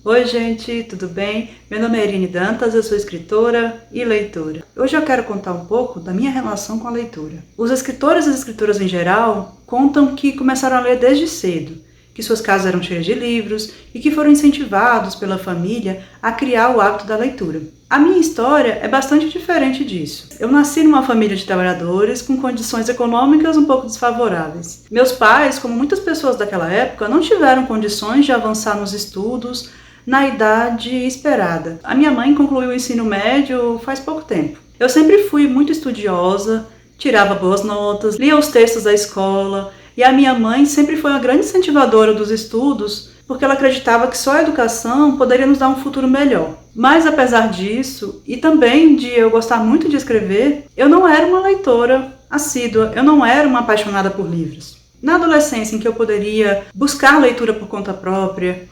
Oi gente, tudo bem? Meu nome é Irine Dantas, eu sou escritora e leitora. Hoje eu quero contar um pouco da minha relação com a leitura. Os escritores e as escritoras em geral contam que começaram a ler desde cedo, que suas casas eram cheias de livros e que foram incentivados pela família a criar o hábito da leitura. A minha história é bastante diferente disso. Eu nasci numa família de trabalhadores com condições econômicas um pouco desfavoráveis. Meus pais, como muitas pessoas daquela época, não tiveram condições de avançar nos estudos na idade esperada. A minha mãe concluiu o ensino médio faz pouco tempo. Eu sempre fui muito estudiosa, tirava boas notas, lia os textos da escola, e a minha mãe sempre foi uma grande incentivadora dos estudos, porque ela acreditava que só a educação poderia nos dar um futuro melhor. Mas apesar disso, e também de eu gostar muito de escrever, eu não era uma leitora assídua, eu não era uma apaixonada por livros. Na adolescência, em que eu poderia buscar leitura por conta própria,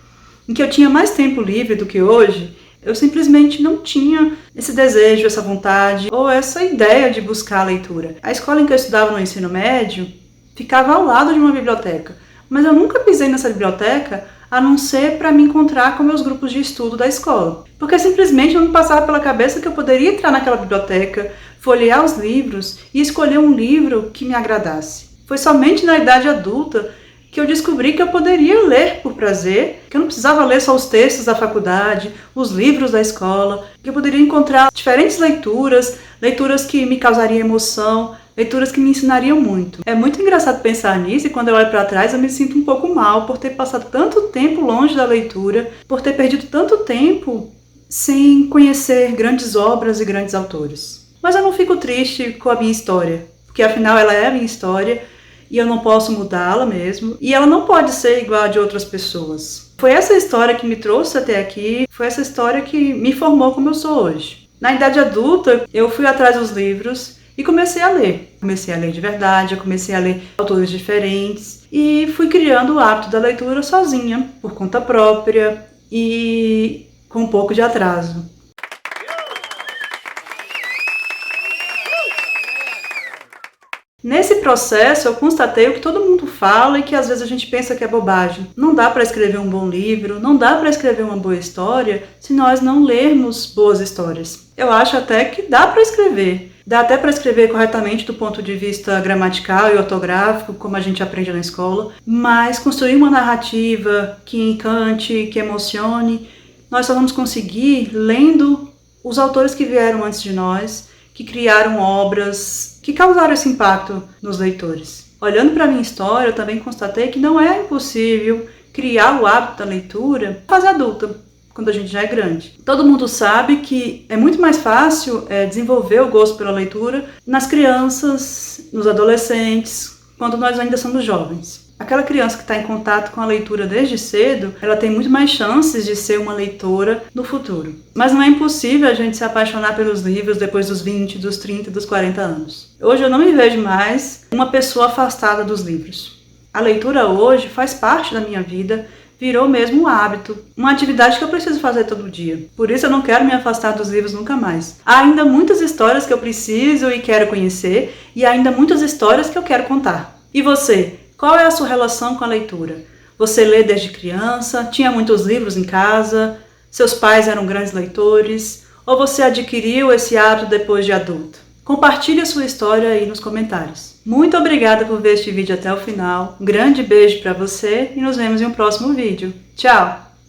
em que eu tinha mais tempo livre do que hoje, eu simplesmente não tinha esse desejo, essa vontade ou essa ideia de buscar a leitura. A escola em que eu estudava no ensino médio ficava ao lado de uma biblioteca, mas eu nunca pisei nessa biblioteca a não ser para me encontrar com meus grupos de estudo da escola. Porque simplesmente não me passava pela cabeça que eu poderia entrar naquela biblioteca, folhear os livros e escolher um livro que me agradasse. Foi somente na idade adulta que eu descobri que eu poderia ler por prazer, que eu não precisava ler só os textos da faculdade, os livros da escola, que eu poderia encontrar diferentes leituras, leituras que me causariam emoção, leituras que me ensinariam muito. É muito engraçado pensar nisso e quando eu olho para trás eu me sinto um pouco mal por ter passado tanto tempo longe da leitura, por ter perdido tanto tempo sem conhecer grandes obras e grandes autores. Mas eu não fico triste com a minha história, porque afinal ela é a minha história, e eu não posso mudá-la mesmo, e ela não pode ser igual a de outras pessoas. Foi essa história que me trouxe até aqui, foi essa história que me formou como eu sou hoje. Na idade adulta, eu fui atrás dos livros e comecei a ler. Comecei a ler de verdade, eu comecei a ler autores diferentes, e fui criando o hábito da leitura sozinha, por conta própria, e com um pouco de atraso. Nesse processo, eu constatei o que todo mundo fala e que às vezes a gente pensa que é bobagem. Não dá para escrever um bom livro, não dá para escrever uma boa história se nós não lermos boas histórias. Eu acho até que dá para escrever. Dá até para escrever corretamente do ponto de vista gramatical e ortográfico, como a gente aprende na escola, mas construir uma narrativa que encante, que emocione, nós só vamos conseguir lendo os autores que vieram antes de nós, que criaram obras que causaram esse impacto nos leitores. Olhando para a minha história, eu também constatei que não é impossível criar o hábito da leitura na fase adulta, quando a gente já é grande. Todo mundo sabe que é muito mais fácil desenvolver o gosto pela leitura nas crianças, nos adolescentes, quando nós ainda somos jovens. Aquela criança que está em contato com a leitura desde cedo, ela tem muito mais chances de ser uma leitora no futuro. Mas não é impossível a gente se apaixonar pelos livros depois dos 20, dos 30, dos 40 anos. Hoje eu não me vejo mais uma pessoa afastada dos livros. A leitura hoje faz parte da minha vida, virou mesmo um hábito, uma atividade que eu preciso fazer todo dia. Por isso eu não quero me afastar dos livros nunca mais. Há ainda muitas histórias que eu preciso e quero conhecer, e há ainda muitas histórias que eu quero contar. E você? Qual é a sua relação com a leitura? Você lê desde criança? Tinha muitos livros em casa? Seus pais eram grandes leitores? Ou você adquiriu esse hábito depois de adulto? Compartilhe a sua história aí nos comentários. Muito obrigada por ver este vídeo até o final. Um grande beijo para você e nos vemos em um próximo vídeo. Tchau!